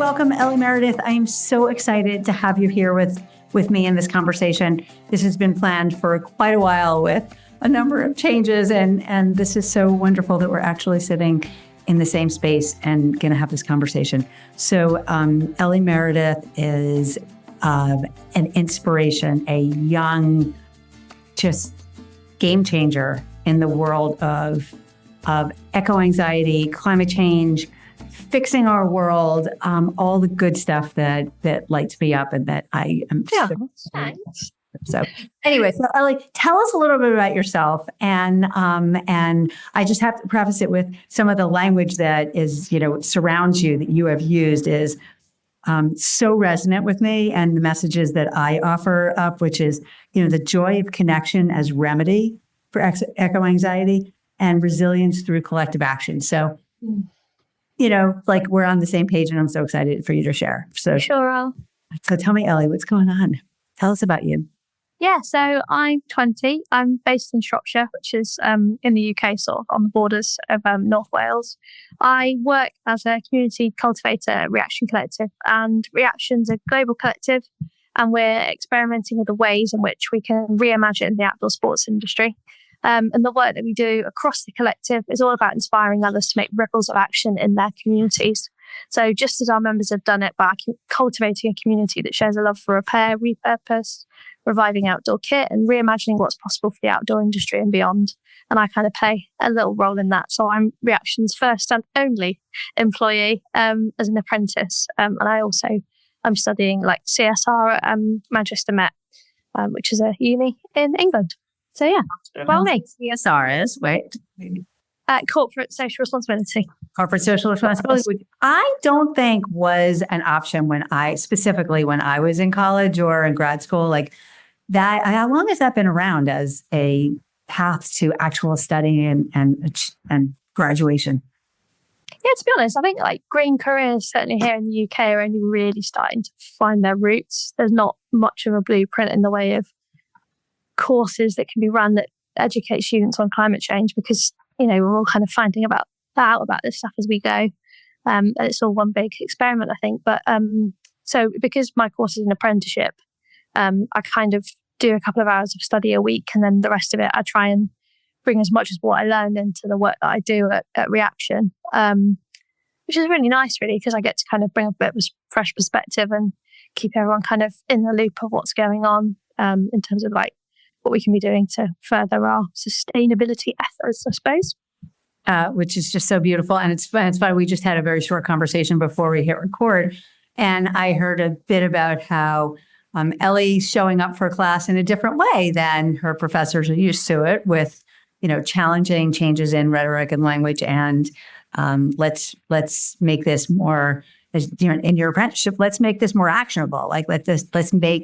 welcome Ellie Meredith. I am so excited to have you here with me in this conversation. This has been planned for quite a while with a number of changes, and this is so wonderful that we're actually sitting in the same space and going to have this conversation. So Ellie Meredith is an inspiration, a young, just game changer in the world of eco-anxiety, climate change, fixing our world, all the good stuff that lights me up and that I am. Yeah, thanks. So anyway, so Ellie, tell us a little bit about yourself, and I just have to preface it with some of the language that is, surrounds you, that you have used is so resonant with me, and the messages that I offer up, which is, the joy of connection as remedy for eco-anxiety and resilience through collective action. So, like we're on the same page, and I'm so excited for you to share. So sure. So tell me, Ellie, what's going on? Tell us about you. Yeah, so I'm 20. I'm based in Shropshire, which is in the UK, sort of on the borders of North Wales. I work as a community cultivator at Reaction Collective, and Reaction's a global collective, and we're experimenting with the ways in which we can reimagine the outdoor sports industry. And the work that we do across the collective is all about inspiring others to make ripples of action in their communities. So just as our members have done it by cultivating a community that shares a love for repair, repurpose, reviving outdoor kit, and reimagining what's possible for the outdoor industry and beyond. And I kind of play a little role in that. So I'm Reaction's first and only employee as an apprentice. And I'm studying CSR at Manchester Met, which is a uni in England. So yeah, well, CSR is, wait. Corporate social responsibility. Corporate social responsibility, I don't think was an option when I was in college or in grad school. Like that, how long has that been around as a path to actual studying and graduation? Yeah, to be honest, I think green careers, certainly here in the UK, are only really starting to find their roots. There's not much of a blueprint in the way of courses that can be run that educate students on climate change, because we're all kind of finding out about this stuff as we go. And it's all one big experiment, I think. But so because my course is an apprenticeship, I kind of do a couple of hours of study a week, and then the rest of it I try and bring as much as what I learned into the work that I do at Reaction, which is really nice, really, because I get to kind of bring a bit of a fresh perspective and keep everyone kind of in the loop of what's going on in terms of what we can be doing to further our sustainability efforts, I suppose. Which is just so beautiful. And it's funny. We just had a very short conversation before we hit record. And I heard a bit about how Ellie's showing up for class in a different way than her professors are used to it, with, challenging changes in rhetoric and language. And let's make this more, in your apprenticeship, let's make this more actionable. Let's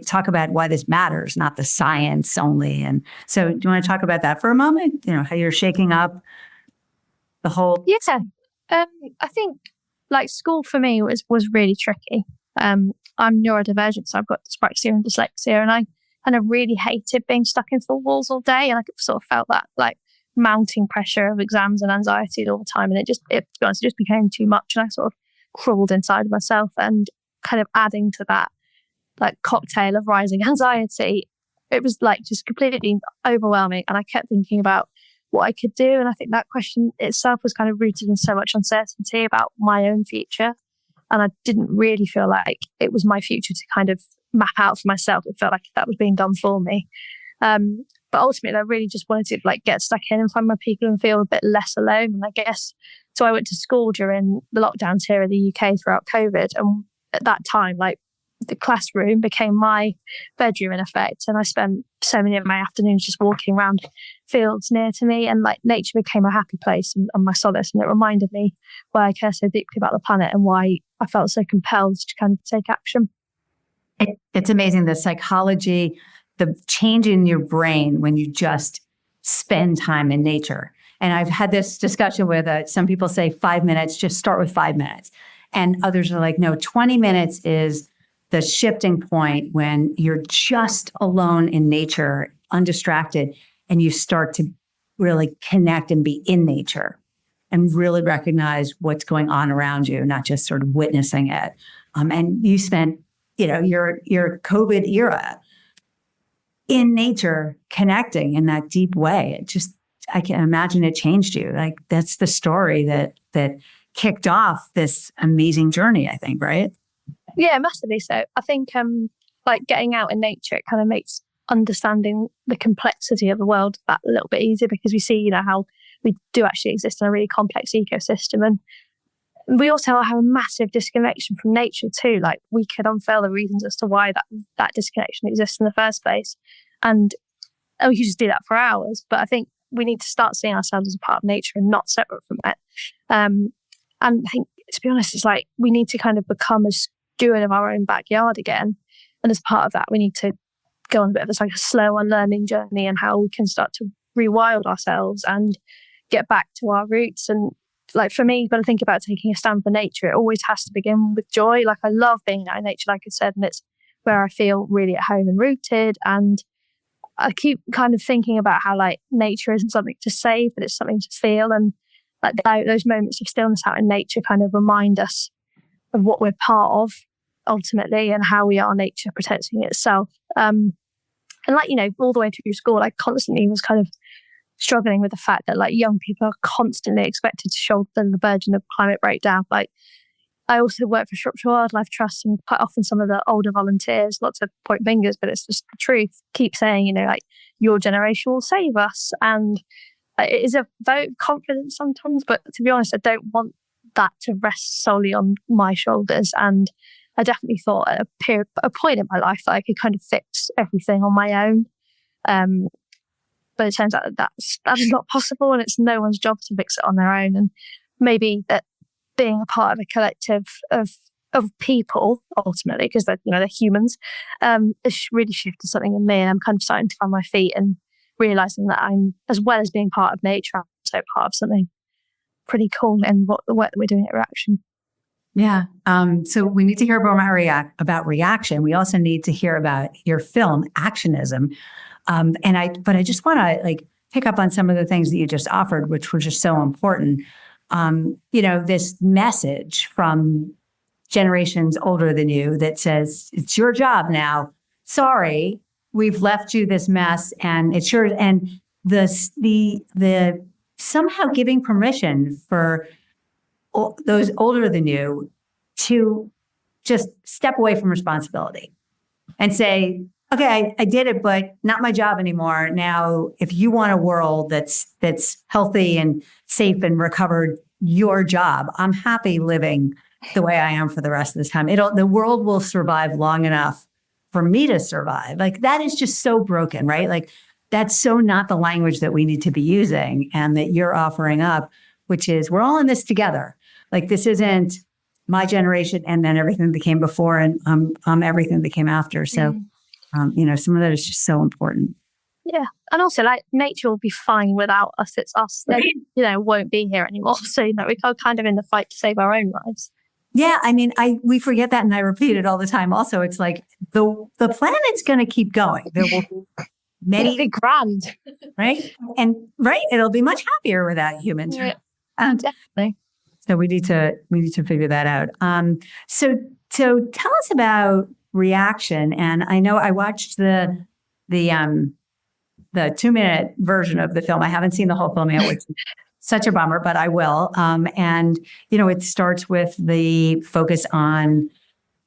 talk about why this matters, not the science only. And so do you want to talk about that for a moment? How you're shaking up the whole. Yeah. I think school for me was really tricky. I'm neurodivergent, so I've got dyspraxia and dyslexia, and I kind of really hated being stuck in four walls all day. And I sort of felt that mounting pressure of exams and anxiety all the time. And to be honest, it just became too much. And I sort of crawled inside of myself, and kind of adding to that cocktail of rising anxiety, it was just completely overwhelming. And I kept thinking about what I could do, and I think that question itself was kind of rooted in so much uncertainty about my own future, and I didn't really feel like it was my future to kind of map out for myself. It felt like that was being done for me, but ultimately I really just wanted to get stuck in and find my people and feel a bit less alone. And I guess so I went to school during the lockdowns here in the UK throughout COVID, and at that time the classroom became my bedroom in effect, and I spent so many of my afternoons just walking around fields near to me, and nature became a happy place and my solace, and it reminded me why I care so deeply about the planet and why I felt so compelled to kind of take action. It's amazing, the psychology, the change in your brain when you just spend time in nature. And I've had this discussion with some people say 5 minutes, just start with 5 minutes. And others are no, 20 minutes is the shifting point when you're just alone in nature, undistracted, and you start to really connect and be in nature and really recognize what's going on around you, not just sort of witnessing it. And you spent, your COVID era in nature, connecting in that deep way. I can imagine it changed you. Like that's the story that kicked off this amazing journey, I think, right? Yeah, massively so. I think like getting out in nature, it kind of makes understanding the complexity of the world that little bit easier, because we see, how we do actually exist in a really complex ecosystem. And we also have a massive disconnection from nature too. Like we could unveil the reasons as to why that disconnection exists in the first place. And we could just do that for hours. But I think we need to start seeing ourselves as a part of nature and not separate from it. And I think, to be honest, it's like we need to kind of become a steward of our own backyard again. And as part of that, we need to go on a bit of a slow unlearning journey, and how we can start to rewild ourselves and get back to our roots. And like for me, when I think about taking a stand for nature, it always has to begin with joy. Like I love being out in nature, like I said, and it's where I feel really at home and rooted. And I keep kind of thinking about how like nature isn't something to save, but it's something to feel. And like those moments of stillness out in nature kind of remind us of what we're part of ultimately, and how we are nature protecting itself. And like, all the way through school, I constantly was kind of struggling with the fact that like young people are constantly expected to shoulder the burden of climate breakdown. Like I also work for Shropshire Wildlife Trust, and quite often some of the older volunteers, not to point fingers, but it's just the truth, keep saying, like your generation will save us. And it is a vote of confidence sometimes, but to be honest, I don't want that to rest solely on my shoulders. And I definitely thought at a point in my life that I could kind of fix everything on my own. But it turns out that that's not possible, and it's no one's job to fix it on their own. And maybe that being a part of a collective of people ultimately, because they're humans, has really shifted something in me, and I'm kind of starting to find my feet and realizing that I'm, as well as being part of nature, I'm also part of something pretty cool in the work that we're doing at Reaction. Yeah. So we need to hear about Reaction. We also need to hear about your film, Actionism. But I just want to pick up on some of the things that you just offered, which were just so important. This message from generations older than you that says, it's your job now. Sorry, we've left you this mess and it's yours. And the somehow giving permission for those older than you to just step away from responsibility and say, okay, I did it, but not my job anymore. Now, if you want a world that's healthy and safe and recovered, your job. I'm happy living the way I am for the rest of this time. The world will survive long enough for me to survive. That is just so broken, right? That's so not the language that we need to be using, and that you're offering up, which is we're all in this together. This isn't my generation and then everything that came before and everything that came after. So, some of that is just so important. Yeah. And also nature will be fine without us. It's us that, won't be here anymore. So, we're kind of in the fight to save our own lives. Yeah. I mean, we forget that, and I repeat it all the time. Also, it's like the planet's going to keep going. There will be many. It'll be grand. Right. It'll be much happier without humans. Yeah, definitely. So we need to figure that out. So tell us about Reaction. And I know I watched the 2-minute version of the film. I haven't seen the whole film yet, which is such a bummer, but I will. It starts with the focus on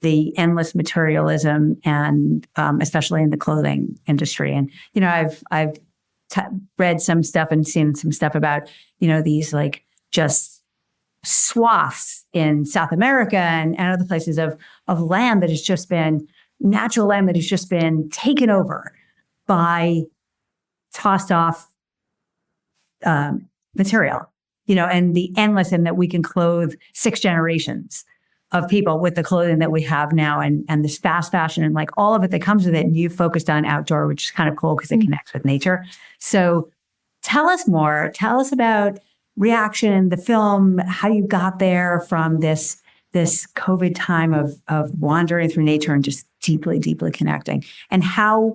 the endless materialism, and especially in the clothing industry. And I've read some stuff and seen some stuff about these just swaths in South America and other places of land that has just been natural land that has just been taken over by tossed off material, and the endless, and that we can clothe 6 generations of people with the clothing that we have now, and this fast fashion and all of it that comes with it. And you focused on outdoor, which is kind of cool because it connects with nature. So tell us more. Tell us about Reaction, the film, how you got there from this COVID time of wandering through nature and just deeply, deeply connecting, and how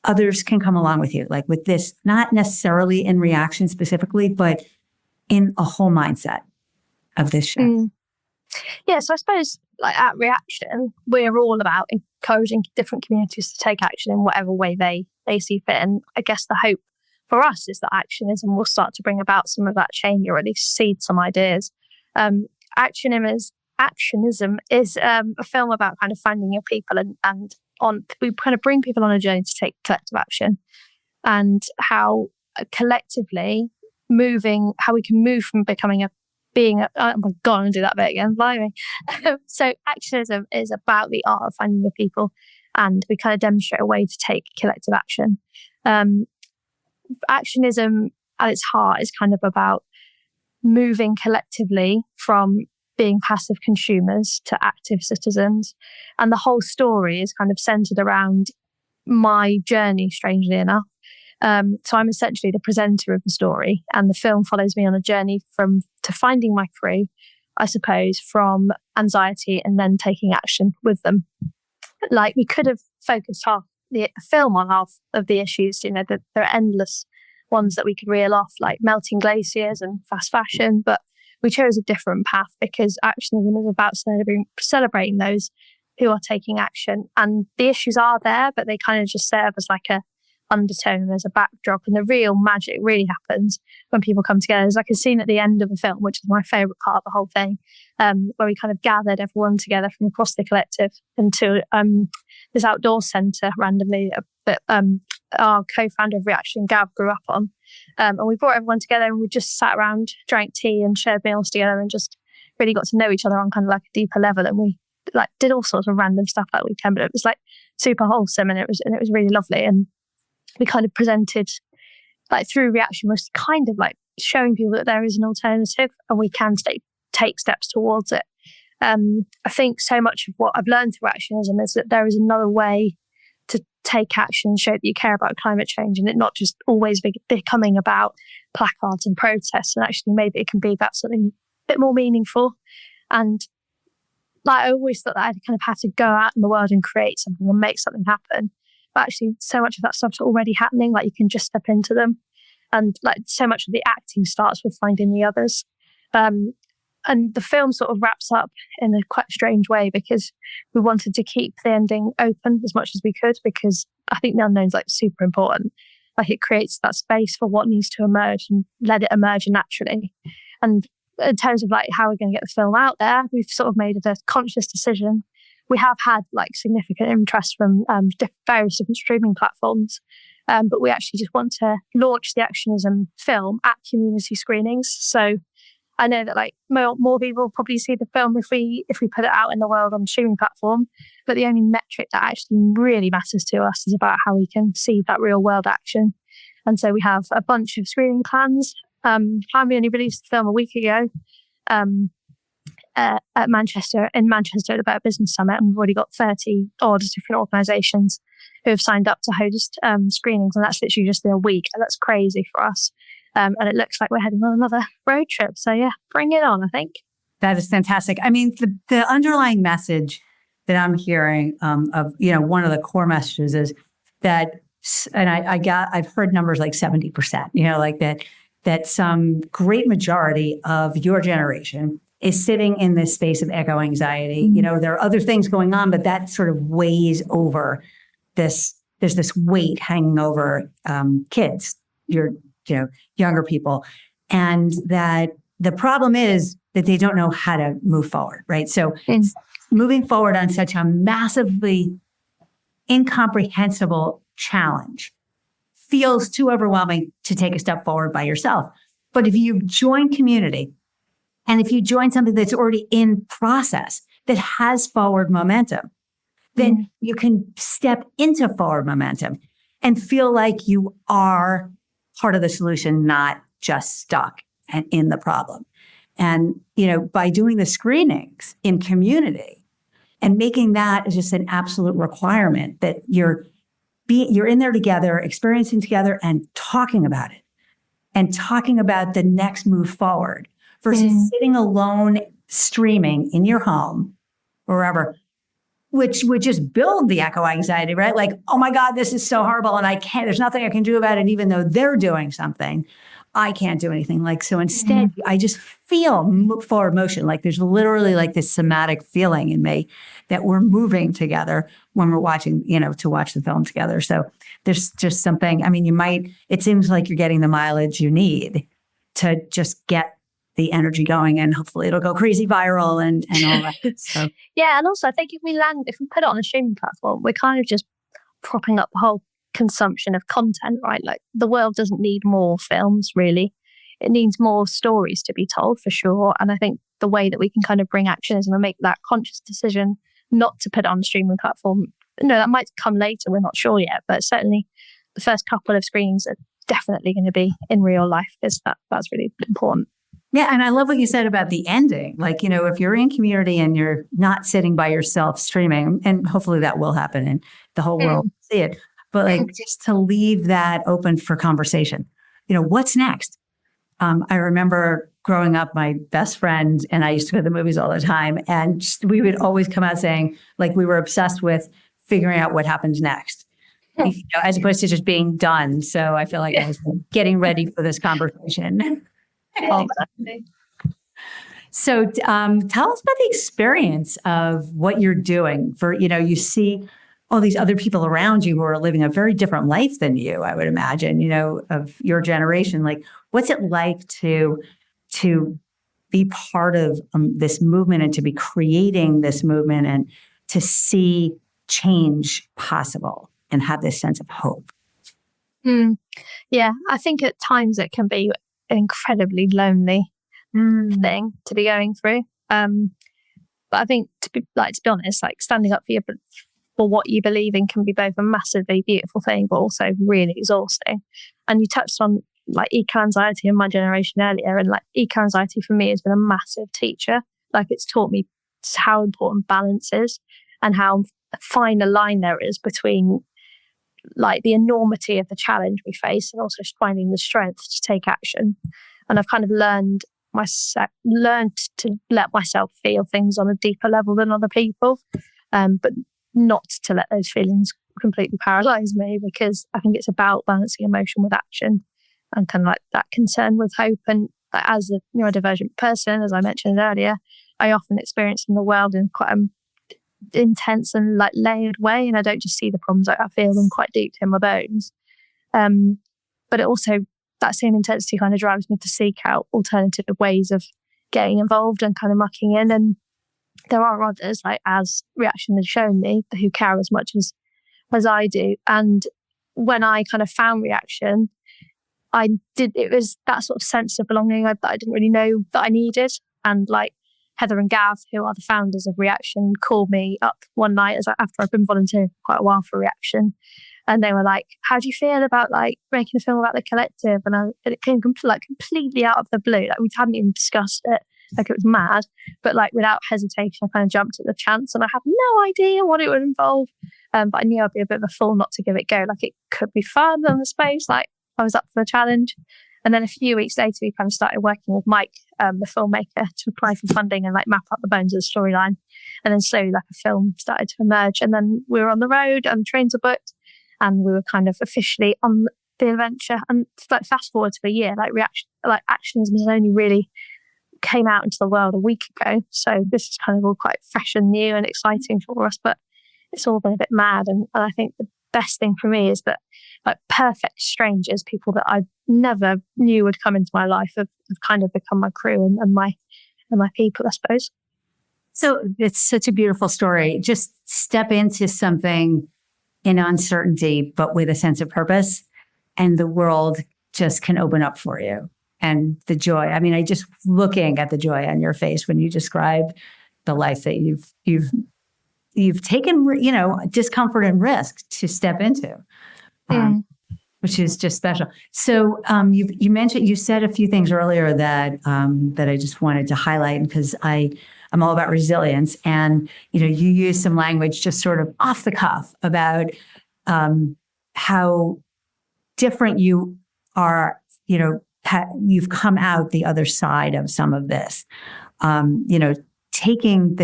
others can come along with you, with this, not necessarily in Reaction specifically, but in a whole mindset of this show. Yeah, so I suppose like at Reaction, we're all about encouraging different communities to take action in whatever way they see fit. And I guess the hope for us is that Actionism will start to bring about some of that change, or at least seed some ideas. Actionism is a film about kind of finding your people and on we kind of bring people on a journey to take collective action, and how collectively how we can move from becoming oh my God, I'm going to do that bit again. Blimey. So Actionism is about the art of finding your people, and we kind of demonstrate a way to take collective action. Actionism at its heart is kind of about moving collectively from being passive consumers to active citizens. And the whole story is kind of centered around my journey, strangely enough. So I'm essentially the presenter of the story, and the film follows me on a journey to finding my crew, I suppose, from anxiety and then taking action with them. Like, we could have focused half the film on half of the issues, there are endless ones that we could reel off, like melting glaciers and fast fashion, but we chose a different path because Actionism is about celebrating those who are taking action. And the issues are there, but they kind of just serve as like a undertone, as a backdrop, and the real magic really happens when people come together. There's like a scene at the end of the film, which is my favourite part of the whole thing, where we kind of gathered everyone together from across the collective into this outdoor centre randomly that our co-founder of Reaction, Gav, grew up on. And we brought everyone together, and we just sat around, drank tea and shared meals together, and just really got to know each other on kind of like a deeper level. And we like did all sorts of random stuff that weekend, but it was like super wholesome, and it was really lovely. And we kind of presented, like, through Reaction, was kind of like showing people that there is an alternative and we can take steps towards it. I think so much of what I've learned through Actionism is that there is another way to take action and show that you care about climate change, and it not just always becoming about placards and protests, and actually maybe it can be about something a bit more meaningful. And like, I always thought that I kind of had to go out in the world and create something and make something happen. But actually, so much of that stuff's already happening. Like, you can just step into them, and like so much of the acting starts with finding the others. And the film sort of wraps up in a quite strange way, because we wanted to keep the ending open as much as we could, because I think the unknown's like super important. Like, it creates that space for what needs to emerge and let it emerge naturally. And in terms of like how we're going to get the film out there, we've sort of made a conscious decision. We have had like significant interest from various different streaming platforms, but we actually just want to launch the Actionism film at community screenings. So I know that like more people will probably see the film if we put it out in the world on a streaming platform, but the only metric that actually really matters to us is about how we can see that real world action. And so we have a bunch of screening plans. We only released the film a week ago. At Manchester at the Better Business Summit, and we've already got 30 odd different organisations who have signed up to host screenings, and that's literally just in a week, and that's crazy for us. And it looks like we're heading on another road trip. So yeah, bring it on, I think. That is fantastic. I mean, the underlying message that I'm hearing of, one of the core messages is that, and I've heard numbers like 70%, like that some great majority of your generation is sitting in this space of eco anxiety. There are other things going on, but that sort of weighs over this. There's this weight hanging over kids, younger people. And that the problem is that they don't know how to move forward, right? So moving forward on such a massively incomprehensible challenge feels too overwhelming to take a step forward by yourself. But if you join community, and if you join something that's already in process, that has forward momentum, then you can step into forward momentum and feel like you are part of the solution, not just stuck in the problem. And, by doing the screenings in community and making that just an absolute requirement that you're in there together, experiencing together and talking about it and talking about the next move forward, versus sitting alone streaming in your home or wherever, which would just build the eco anxiety, right? Like, oh my God, this is so horrible and there's nothing I can do about it, even though they're doing something. I can't do anything. Like, so instead, I just feel forward motion. Like there's literally like this somatic feeling in me that we're moving together when we're watching, to watch the film together. So there's just something, I mean, it seems like you're getting the mileage you need to just get the energy going, and hopefully it'll go crazy viral and all that. So. Yeah. And also I think if we put it on a streaming platform, we're kind of just propping up the whole consumption of content, right? Like the world doesn't need more films, really. It needs more stories to be told, for sure. And I think the way that we can kind of bring actionism and make that conscious decision not to put it on a streaming platform, that might come later, we're not sure yet, but certainly the first couple of screens are definitely going to be in real life, because that's really important. Yeah. And I love what you said about the ending. Like, if you're in community and you're not sitting by yourself streaming, and hopefully that will happen and the whole world will see it, but like just to leave that open for conversation. What's next? I remember growing up, my best friend and I used to go to the movies all the time. And we would always come out saying, like, we were obsessed with figuring out what happens next, as opposed to just being done. So I feel like I was getting ready for this conversation. So tell us about the experience of what you're doing for, you see all these other people around you who are living a very different life than you, I would imagine, of your generation. Like, what's it like to be part of this movement and to be creating this movement and to see change possible and have this sense of hope? Yeah, I think at times it can be an incredibly lonely thing to be going through. But I think to be honest, like standing up for what you believe in can be both a massively beautiful thing, but also really exhausting. And you touched on like eco-anxiety in my generation earlier, and like eco-anxiety for me has been a massive teacher. Like it's taught me how important balance is and how fine a line there is between like the enormity of the challenge we face and also finding the strength to take action. And I've kind of learned to let myself feel things on a deeper level than other people, but not to let those feelings completely paralyze me, because I think it's about balancing emotion with action and kind of like that concern with hope. And as a neurodivergent person, as I mentioned earlier, I often experience in the world in quite an intense and like layered way, and I don't just see the problems, I feel them quite deep in my bones. But it also, that same intensity kind of drives me to seek out alternative ways of getting involved and kind of mucking in. And there are others, like as Reaction has shown me, who care as much as I do. And when I kind of found Reaction, it was that sort of sense of belonging that I didn't really know that I needed. And like Heather and Gav, who are the founders of Reaction, called me up one night after I've been volunteering for quite a while for Reaction. And they were like, how do you feel about like making a film about the collective? And it came completely out of the blue. Like we hadn't even discussed it. Like it was mad, but like without hesitation, I kind of jumped at the chance, and I had no idea what it would involve. But I knew I'd be a bit of a fool not to give it a go. Like it could be fun on the space. Like I was up for the challenge. And then a few weeks later, we kind of started working with Mike, the filmmaker, to apply for funding and like map out the bones of the storyline. And then slowly like a film started to emerge. And then we were on the road and the trains were booked, and we were kind of officially on the adventure. And like fast forward to a year, Actionism has only really came out into the world a week ago. So this is kind of all quite fresh and new and exciting for us, but it's all been a bit mad. And I think the best thing for me is that like perfect strangers, people that I never knew would come into my life, have kind of become my crew and my people, I suppose. So it's such a beautiful story. Just step into something in uncertainty, but with a sense of purpose, and the world just can open up for you. And the joy, I mean, I just looking at the joy on your face when you describe the life that you've taken, discomfort and risk to step into, which is just special. So you mentioned, you said a few things earlier that I just wanted to highlight, because I'm all about resilience, and you use some language just sort of off the cuff about how different you are. You've come out the other side of some of this. Taking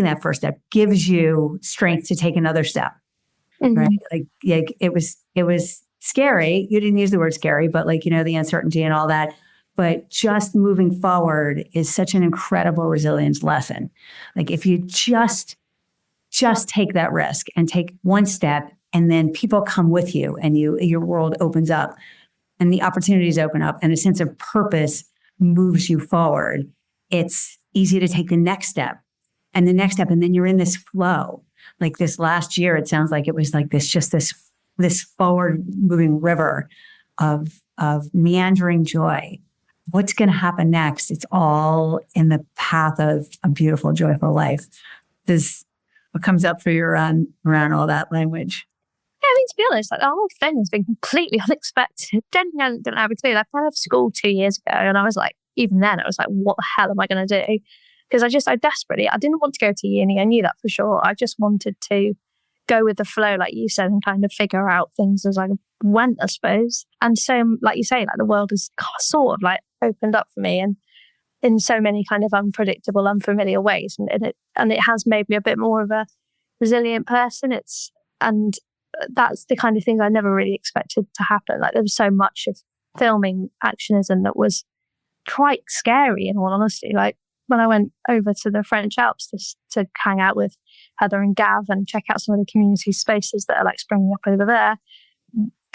that first step gives you strength to take another step, right? Like it was scary. You didn't use the word scary, but like, the uncertainty and all that. But just moving forward is such an incredible resilience lesson. Like if you just take that risk and take one step, and then people come with you and your world opens up and the opportunities open up and a sense of purpose moves you forward. It's easy to take the next step and the next step. And then you're in this flow. Like this last year, it sounds like it was like this forward moving river of meandering joy. What's going to happen next? It's all in the path of a beautiful, joyful life. What comes up for you around all that language? Yeah, I mean, to be honest, like the whole thing has been completely unexpected. Didn't have a clue. Like, I left school 2 years ago, and I was like, even then, I was like, what the hell am I going to do? Because I didn't want to go to uni. I knew that for sure. I just wanted to go with the flow, like you said, and kind of figure out things as I went, I suppose. And so, like you say, like the world has sort of like opened up for me, and in so many kind of unpredictable, unfamiliar ways, and it has made me a bit more of a resilient person. And that's the kind of thing I never really expected to happen. Like there was so much of filming Actionism that was quite scary, in all honesty. Like when I went over to the French Alps to hang out with Heather and Gav and check out some of the community spaces that are like springing up over there,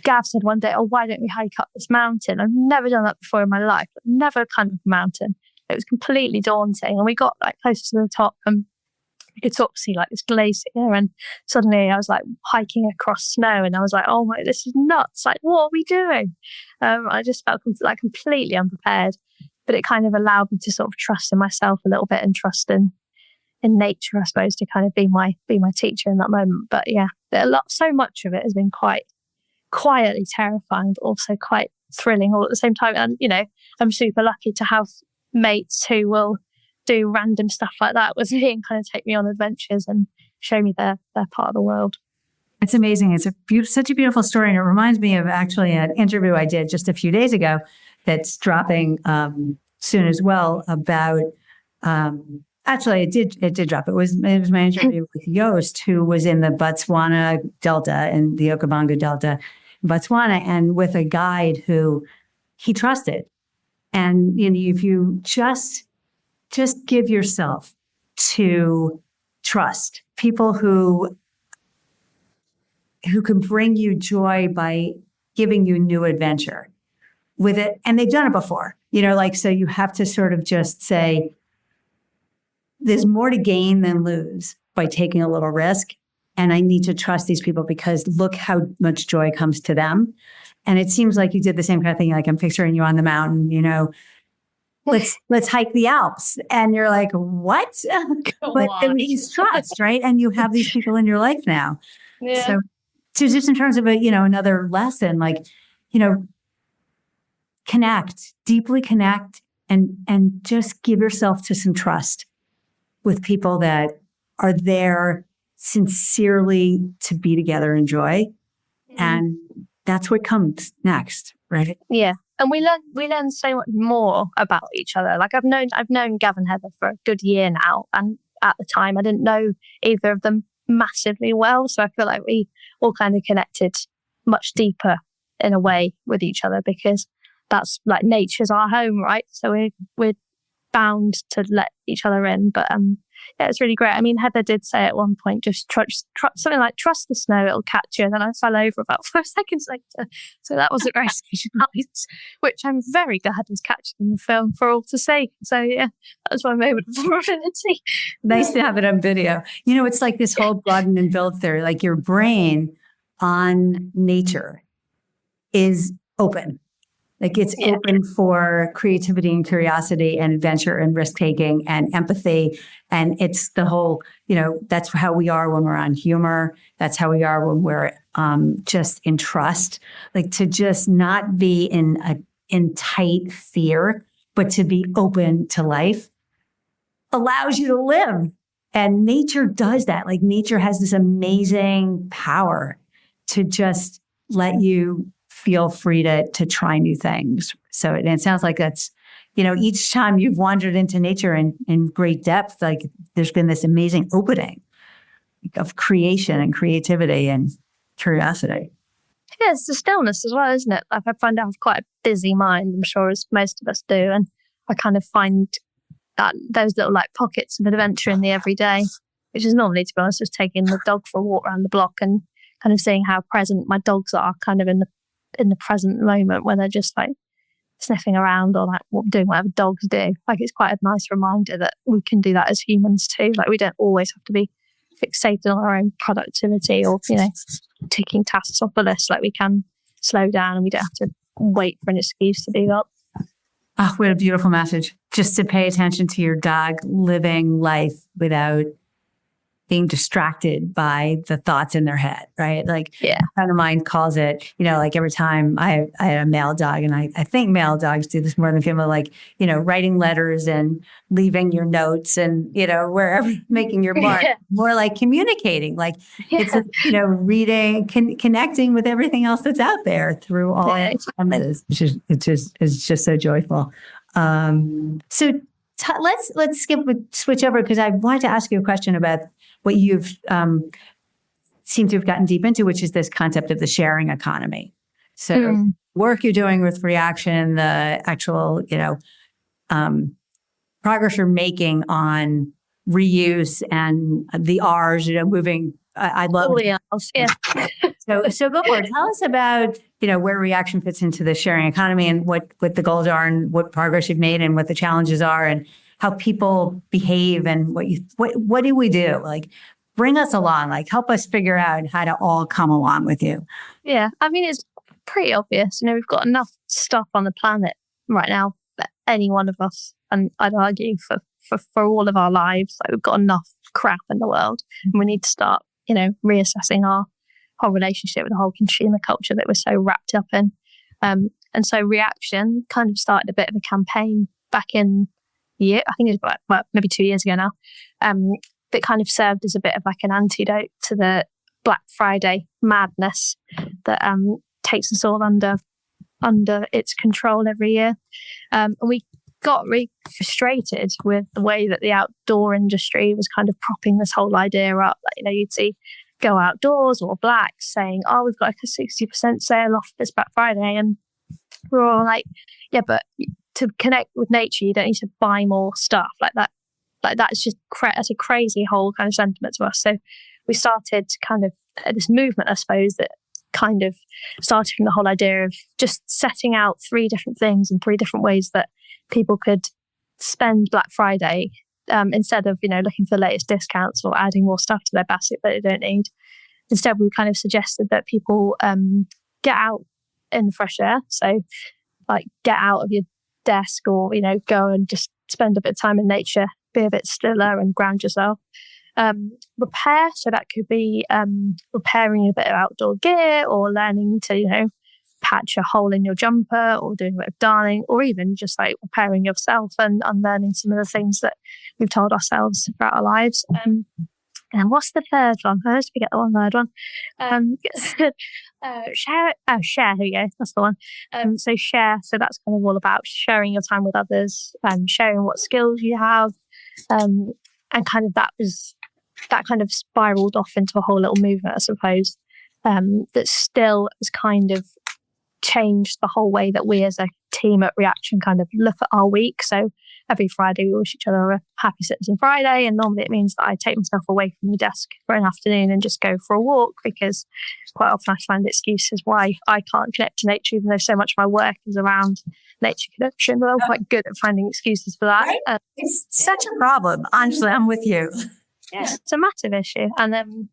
Gav said one day, "Oh, why don't we hike up this mountain?" I've never done that before in my life. Never climbed a mountain. It was completely daunting. And we got like closer to the top and you could sort of see like this glacier, and suddenly I was like hiking across snow, and I was like, oh my, this is nuts. Like, what are we doing? I just felt like completely unprepared, but it kind of allowed me to sort of trust in myself a little bit and trust in nature, I suppose, to kind of be my teacher in that moment. But yeah, so much of it has been quite quietly terrifying, but also quite thrilling all at the same time. And, I'm super lucky to have mates who will do random stuff like that with me and kind of take me on adventures and show me their part of the world. It's amazing. It's such a beautiful story. And it reminds me of actually an interview I did just a few days ago that's dropping soon as well about, actually it did drop. It was my interview with Yost, who was in the Botswana Delta and the Okavango Delta in Botswana, and with a guide who he trusted. And if you just give yourself to trust people who can bring you joy by giving you new adventure with it. And they've done it before, so you have to sort of just say, there's more to gain than lose by taking a little risk. And I need to trust these people because look how much joy comes to them. And it seems like you did the same kind of thing. Like I'm picturing you on the mountain, let's hike the Alps. And you're like, what? But it's trust, right? And you have these people in your life now. Yeah. So just in terms of another lesson, like, deeply connect and just give yourself to some trust with people that are there sincerely to be together in joy. Mm-hmm. And that's what comes next, right? Yeah. And we learn so much more about each other. Like I've known Gav and Heather for a good year now. And at the time I didn't know either of them massively well. So I feel like we all kind of connected much deeper in a way with each other, because that's like nature's our home, right? So we're bound to let each other in. But yeah, it's really great. I mean, Heather did say at one point, just trust something like, trust the snow, it'll catch you. And then I fell over about 5 seconds later. So that wasn't very nice, which I'm very glad was catching in the film for all to see. So yeah, that was my moment of vulnerability. Nice to have it on video. It's like this whole broaden and build theory, like your brain on nature is open. Like it's open for creativity and curiosity and adventure and risk-taking and empathy. And it's the whole, that's how we are when we're on humor. That's how we are when we're just in trust. Like to just not be in tight fear, but to be open to life allows you to live. And nature does that. Like nature has this amazing power to just let you feel free to try new things. So it sounds like that's, each time you've wandered into nature in great depth, like there's been this amazing opening of creation and creativity and curiosity. Yeah, it's the stillness as well, isn't it? Like I find I have quite a busy mind, I'm sure as most of us do. And I kind of find that those little like pockets of adventure in the everyday, which is normally, to be honest, just taking the dog for a walk around the block and kind of seeing how present my dogs are kind of in the present moment when they're just like sniffing around or like doing whatever dogs do. Like it's quite a nice reminder that we can do that as humans too. Like we don't always have to be fixated on our own productivity or, ticking tasks off the list. Like we can slow down and we don't have to wait for an excuse to do that. Oh, what a beautiful message. Just to pay attention to your dog living life without being distracted by the thoughts in their head, right? Like Yeah. a friend of mine calls it, like every time I had a male dog, and I think male dogs do this more than female, like, writing letters and leaving your notes and, wherever, making your mark, more like communicating, like it's, reading, connecting with everything else that's out there through all images, which is just so joyful. So let's switch over because I wanted to ask you a question about what you've seemed to have gotten deep into, which is this concept of the sharing economy. So work you're doing with Reaction, the actual, progress you're making on reuse and the R's, moving. I love it. Yeah. So go for it. Tell us about, where Reaction fits into the sharing economy and what the goals are and what progress you've made and what the challenges are and how people behave and what do we do? Like, bring us along, like help us figure out how to all come along with you. Yeah. I mean, it's pretty obvious. We've got enough stuff on the planet right now for any one of us. And I'd argue for all of our lives, like we've got enough crap in the world and we need to start, reassessing our whole relationship with the whole consumer culture that we're so wrapped up in. And so Reaction kind of started a bit of a campaign back in I think it was maybe 2 years ago now, that kind of served as a bit of like an antidote to the Black Friday madness that takes us all under its control every year. And we got really frustrated with the way that the outdoor industry was kind of propping this whole idea up. Like, you'd see Go Outdoors or Black saying, "Oh, we've got like a 60% sale off this Black Friday," and we're all like, "Yeah, but to connect with nature, you don't need to buy more stuff like that." Like that's just that's a crazy whole kind of sentiment to us. So we started kind of this movement, I suppose, that kind of started from the whole idea of just setting out 3 different things and 3 different ways that people could spend Black Friday instead of looking for the latest discounts or adding more stuff to their basket that they don't need. Instead, we kind of suggested that people get out in the fresh air. So like get out of your desk or go and just spend a bit of time in nature, be a bit stiller and ground yourself. Repair, so that could be repairing a bit of outdoor gear or learning to patch a hole in your jumper or doing a bit of darning, or even just like repairing yourself and unlearning some of the things that we've told ourselves throughout our lives. And what's the third one? I always forget the third one. Share. Oh, share. Here we go. That's the one. So share. So that's kind of all about sharing your time with others and sharing what skills you have. And kind of that kind of spiraled off into a whole little movement, I suppose, that still has kind of changed the whole way that we as a team at Reaction kind of look at our week. So every Friday we wish each other a happy Citizen Friday, and normally it means that I take myself away from the desk for an afternoon and just go for a walk, because quite often I find excuses why I can't connect to nature, even though so much of my work is around nature connection. But I'm quite good at finding excuses for that. Right? It's such a problem. Honestly, I'm with you. Yeah, it's a massive issue. And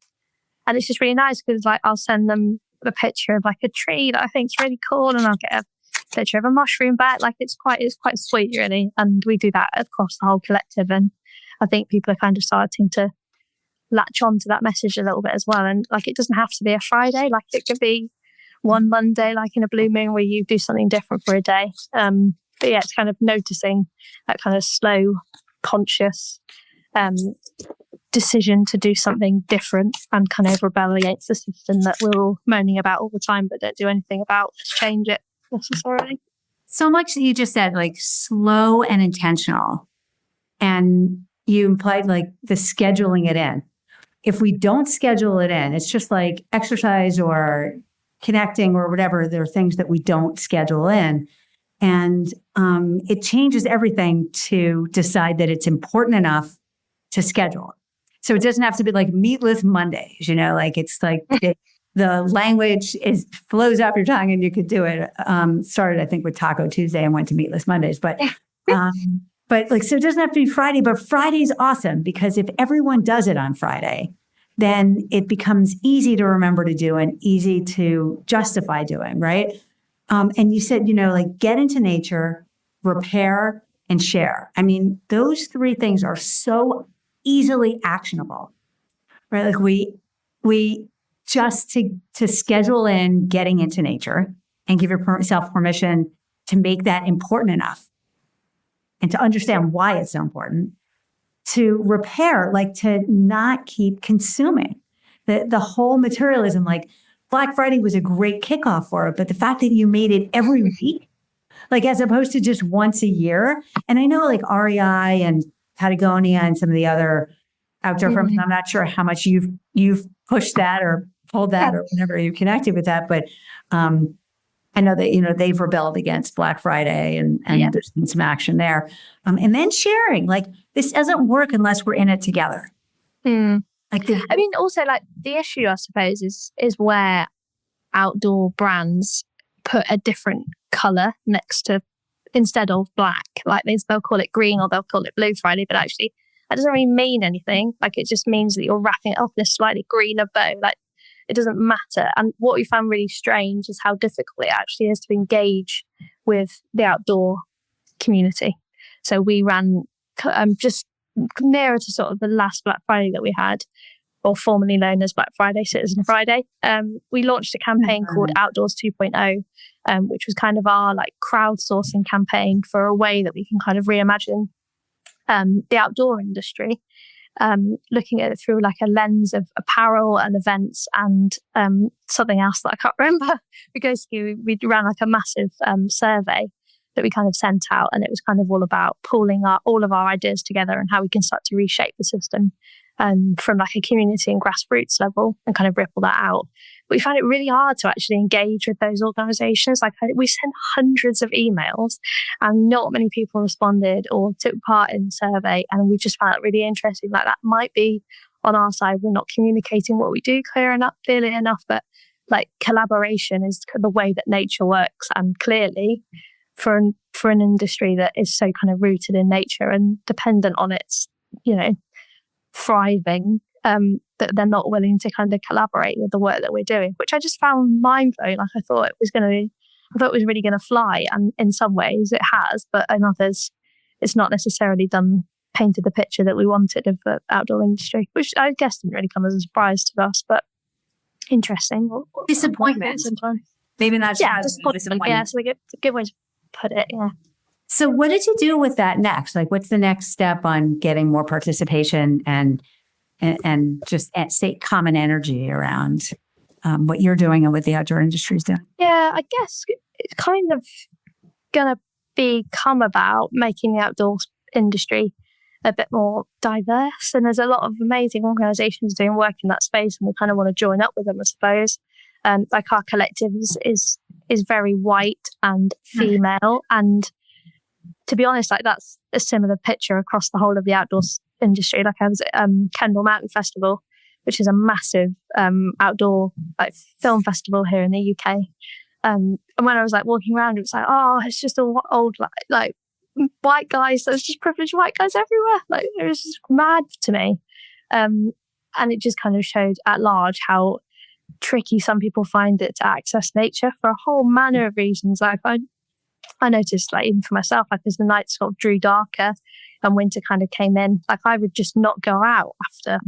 it's just really nice because like I'll send them a picture of like a tree that I think is really cool, and I'll get a picture of a mushroom back. Like it's quite sweet, really. And we do that across the whole collective, and I think people are kind of starting to latch on to that message a little bit as well. And like it doesn't have to be a Friday, like it could be one Monday, like in a blue moon, where you do something different for a day. But yeah, it's kind of noticing that kind of slow, conscious decision to do something different and kind of rebel against the system that we're all moaning about all the time but don't do anything about to change it necessarily. So much that you just said, like slow and intentional. And you implied like the scheduling it in. If we don't schedule it in, it's just like exercise or connecting or whatever, there are things that we don't schedule in. And it changes everything to decide that it's important enough to schedule. So it doesn't have to be like meatless Mondays, like it's like the language flows off your tongue and you could do it. Started, I think, with Taco Tuesday and went to meatless Mondays. But so it doesn't have to be Friday, but Friday's awesome because if everyone does it on Friday, then it becomes easy to remember to do and easy to justify doing, right? And you said, get into nature, repair, and share. I mean, those three things are so easily actionable, right? Like we just to schedule in getting into nature and give yourself permission to make that important enough and to understand why it's so important, to repair, like to not keep consuming. The whole materialism, like Black Friday was a great kickoff for it, but the fact that you made it every week, like as opposed to just once a year. And I know like REI and Patagonia and some of the other outdoor firms, I'm not sure how much you've pushed that or pulled that or whenever you connected with that, but I know that, they've rebelled against Black Friday and there's been some action there. And then sharing, like this doesn't work unless we're in it together. Also like the issue, I suppose, is where outdoor brands put a different color next to, instead of black, like they'll call it green or they'll call it Blue Friday, but actually that doesn't really mean anything. Like it just means that you're wrapping it up in a slightly greener bow. Like it doesn't matter. And what we found really strange is how difficult it actually is to engage with the outdoor community. So we ran just nearer to sort of the last Black Friday that we had, or formerly known as Black Friday, Citizen Friday. We launched a campaign called Outdoors 2.0, which was kind of our like crowdsourcing campaign for a way that we can kind of reimagine the outdoor industry, looking at it through like a lens of apparel and events and something else that I can't remember. We ran like a massive survey that we kind of sent out, and it was kind of all about pooling all of our ideas together and how we can start to reshape the system from like a community and grassroots level and kind of ripple that out. But we found it really hard to actually engage with those organisations. Like we sent hundreds of emails and not many people responded or took part in the survey. And we just found it really interesting. Like that might be on our side, we're not communicating what we do clearly enough, but like collaboration is the way that nature works. And clearly for an industry that is so kind of rooted in nature and dependent on its, thriving, that they're not willing to kind of collaborate with the work that we're doing, which I just found mind blowing. Like I thought it was really going to fly, and in some ways it has, but in others it's not necessarily painted the picture that we wanted of the outdoor industry, which I guess didn't really come as a surprise to us, but interesting. Disappointment sometimes. Maybe not. Disappointment. Yeah, so it's a good way to put it. Yeah. So what did you do with that next? Like, what's the next step on getting more participation and just state common energy around what you're doing and what the outdoor industry is doing? Yeah, I guess it's kind of going to become about making the outdoor industry a bit more diverse. And there's a lot of amazing organisations doing work in that space, and we kind of want to join up with them, I suppose. Like our collective is very white and female, and to be honest, like that's a similar picture across the whole of the outdoors industry. Like I was at Kendall Mountain Festival, which is a massive outdoor like film festival here in the UK. And when I was like walking around, it was like, oh, it's just all old like white guys. There's just privileged white guys everywhere. Like it was just mad to me, and it just kind of showed at large how tricky some people find it to access nature for a whole manner of reasons. Like I noticed, like even for myself, like as the nights sort of drew darker and winter kind of came in, like I would just not go out after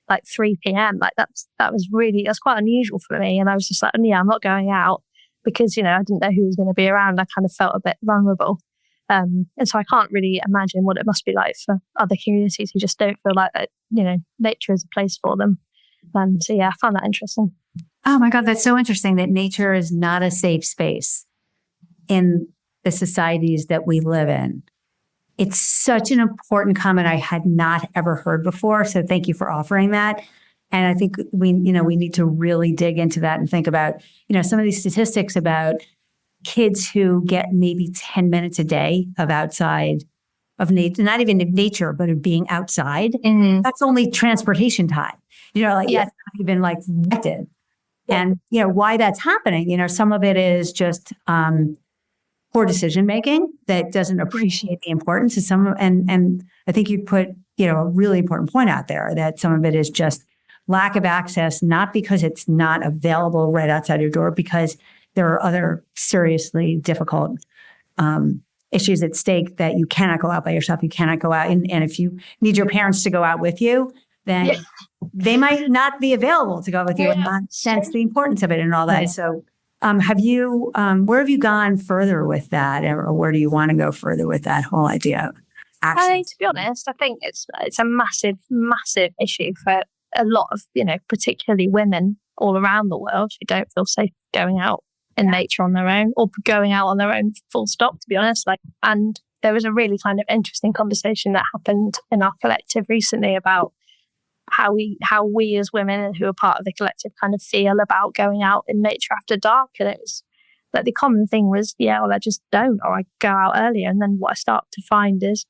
like 3 p.m. Like that's quite unusual for me. And I was just like, yeah, I'm not going out because, I didn't know who was going to be around. I kind of felt a bit vulnerable. And so I can't really imagine what it must be like for other communities who just don't feel like that, nature is a place for them. So yeah, I found that interesting. Oh my God, that's so interesting that nature is not a safe space in the societies that we live in. It's such an important comment I had not ever heard before. So thank you for offering that. And I think we need to really dig into that and think about, some of these statistics about kids who get maybe 10 minutes a day of outside of nature, not even of nature, but of being outside. Mm-hmm. That's only transportation time. That's not even like rented. And, why that's happening, some of it is just poor decision making that doesn't appreciate the importance of some, and I think you put, a really important point out there that some of it is just lack of access, not because it's not available right outside your door, because there are other seriously difficult issues at stake that you cannot go out by yourself. You cannot go out. And if you need your parents to go out with you, then they might not be available to go with you and not sense the importance of it and all that. Yeah. So where have you gone further with that, or where do you want to go further with that whole idea of action? To be honest, I think it's a massive, massive issue for a lot of, particularly women all around the world who don't feel safe going out in nature on their own, or going out on their own full stop, to be honest. And there was a really kind of interesting conversation that happened in our collective recently about how we as women who are part of the collective kind of feel about going out in nature after dark. And it was like the common thing was, I just don't, or I go out earlier. And then what I start to find is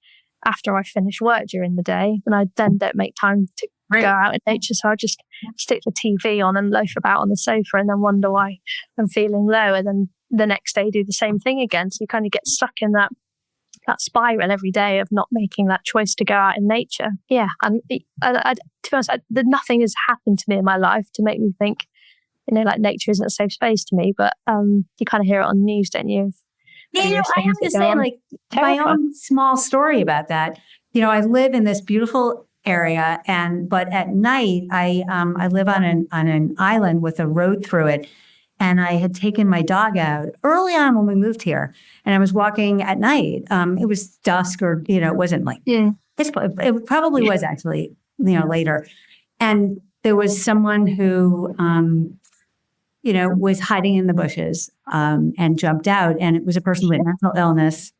after I finish work during the day, and I then don't make time to go out in nature. So I just stick the TV on and loaf about on the sofa and then wonder why I'm feeling low. And then the next day do the same thing again. So you kind of get stuck in that spiral every day of not making that choice to go out in nature. Yeah. And to be honest, nothing has happened to me in my life to make me think, nature isn't a safe space to me. But you kind of hear it on the news, don't you? Yeah, I have to say, my own small story about that. I live in this beautiful area, but at night I live on an island with a road through it, and I had taken my dog out early on when we moved here, and I was walking at night. It was dusk, or it wasn't like it probably was actually later, and there was someone who was hiding in the bushes and jumped out. And it was a person with mental illness.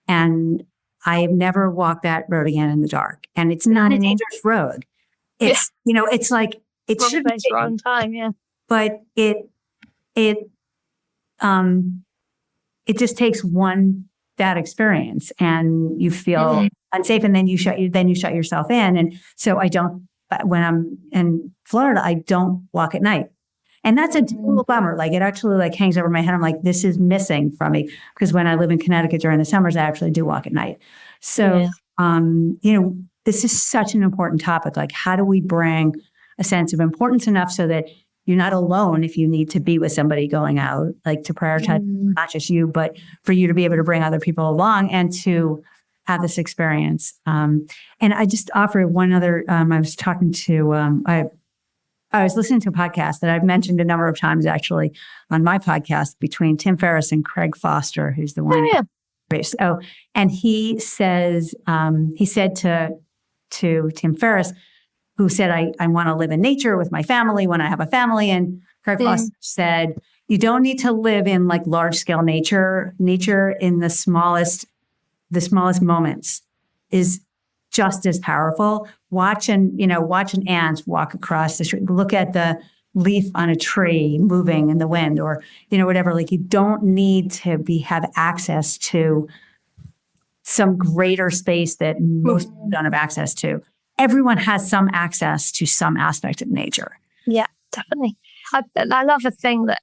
And I have never walked that road again in the dark. And it's not a dangerous road. It's, it's like, it should be wrong time. Yeah. But it just takes one bad experience and you feel unsafe, and then you shut yourself in. And so when I'm in Florida, I don't walk at night. And that's a total bummer. It actually hangs over my head. I'm like, this is missing from me, because when I live in Connecticut during the summers, I actually do walk at night. So, this is such an important topic. How do we bring a sense of importance enough so that you're not alone if you need to be with somebody going out, to prioritize not just you, but for you to be able to bring other people along and to have this experience. And I just offer one other, I was talking to, I was listening to a podcast that I've mentioned a number of times actually on my podcast, between Tim Ferriss and Craig Foster, who's the one. And he says, he said to Tim Ferriss, who said, I want to live in nature with my family when I have a family. And Craig Foster said, you don't need to live in large scale nature. Nature in the smallest moments is just as powerful. Watch an ant walk across the street. Look at the leaf on a tree moving in the wind, or whatever. You don't need to have access to some greater space that most people don't have access to. Everyone has some access to some aspect of nature. Yeah, definitely. I love a thing that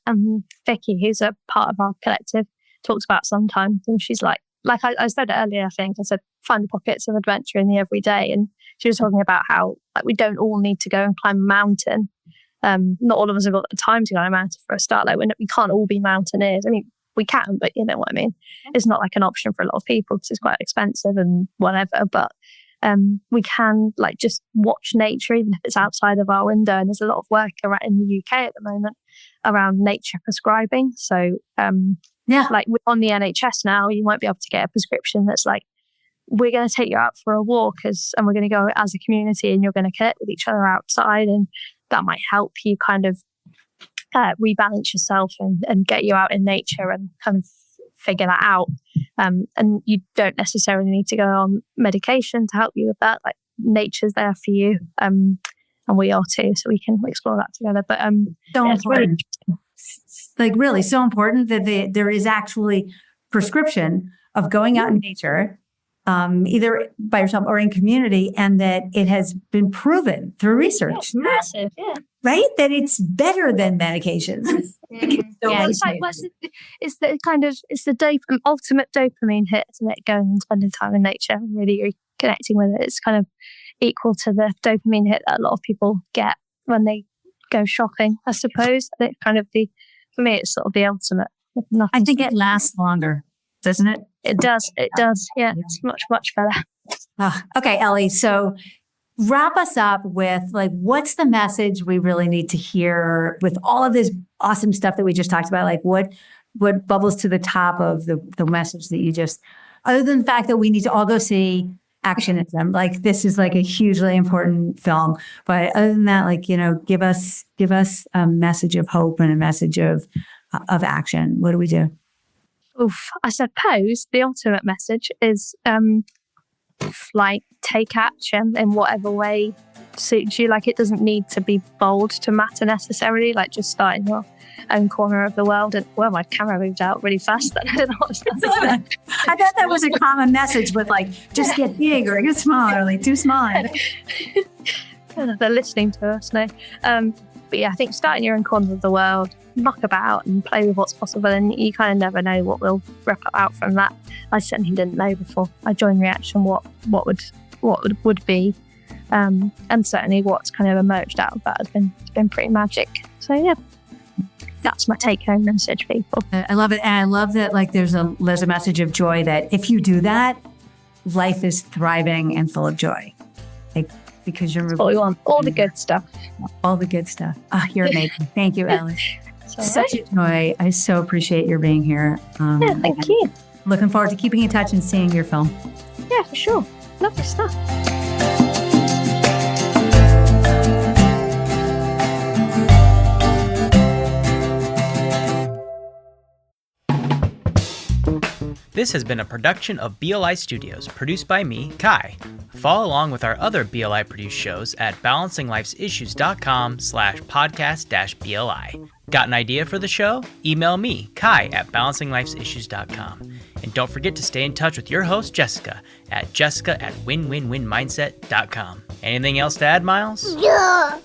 Vicky, who's a part of our collective, talks about sometimes, and she's like I said earlier, I think I said, find the pockets of adventure in the everyday. And she was talking about how we don't all need to go and climb a mountain. Not all of us have got the time to go on a mountain for a start. We can't all be mountaineers. I mean, we can, but you know what I mean? It's not an option for a lot of people because it's quite expensive and whatever. But we can just watch nature, even if it's outside of our window. And there's a lot of work around in the UK at the moment around nature prescribing. So on the NHS now, you might be able to get a prescription that's we're going to take you out for a walk and we're going to go as a community, and you're going to connect with each other outside, and that might help you kind of rebalance yourself and get you out in nature and kind of figure that out. And you don't necessarily need to go on medication to help you with that. Nature's there for you. and we are too, so we can explore that together. But So it's really important. Like really so important that there is actually prescription of going out in nature, either by yourself or in community, and that it has been proven through research, massive, right? That it's better than medications. It's like it's the ultimate dopamine hit, isn't it? Going and spending time in nature and really connecting with it. It's kind of equal to the dopamine hit that a lot of people get when they go shopping, I suppose. It's kind of for me, it's sort of the ultimate. I think it lasts longer, doesn't it? It does. Yeah, it's much, much better. Okay, Ellie. So wrap us up with like, what's the message we really need to hear with all of this awesome stuff that we just talked about? Like what bubbles to the top of the message that you just, other than the fact that we need to all go see Actionism, like this is like a hugely important film. But other than that, like, give us a message of hope and a message of action. What do we do? I suppose the ultimate message is like take action in whatever way suits you. Like it doesn't need to be bold to matter necessarily. Like just start in your own corner of the world. And my camera moved out really fast. Then I don't know what was happening. I thought that was a common message with like just get big or get small or like too small. They're listening to us now. But yeah, I think start in your own corner of the world, muck about and play with what's possible, and you kind of never know what will rip out from that. I certainly didn't know before I joined Reaction what would be, and certainly what's kind of emerged out of that has been pretty magic. So yeah, that's my take home message, people. I love it, and I love that like there's a message of joy that if you do that, life is thriving and full of joy. Like, because you're all you want, all the good stuff. All the good stuff. You're amazing. Thank you, Ellie. Such a joy. I so appreciate your being here. Thank you. Looking forward to keeping in touch and seeing your film. Yeah, for sure. Lovely stuff. This has been a production of BLI Studios, produced by me, Kai. Follow along with our other BLI produced shows at balancinglifesissues.com/podcast-BLI. Got an idea for the show? Email me, Kai, at balancinglifesissues.com. And don't forget to stay in touch with your host, Jessica, at jessica@winwinwinmindset.com. Anything else to add, Miles? Yeah.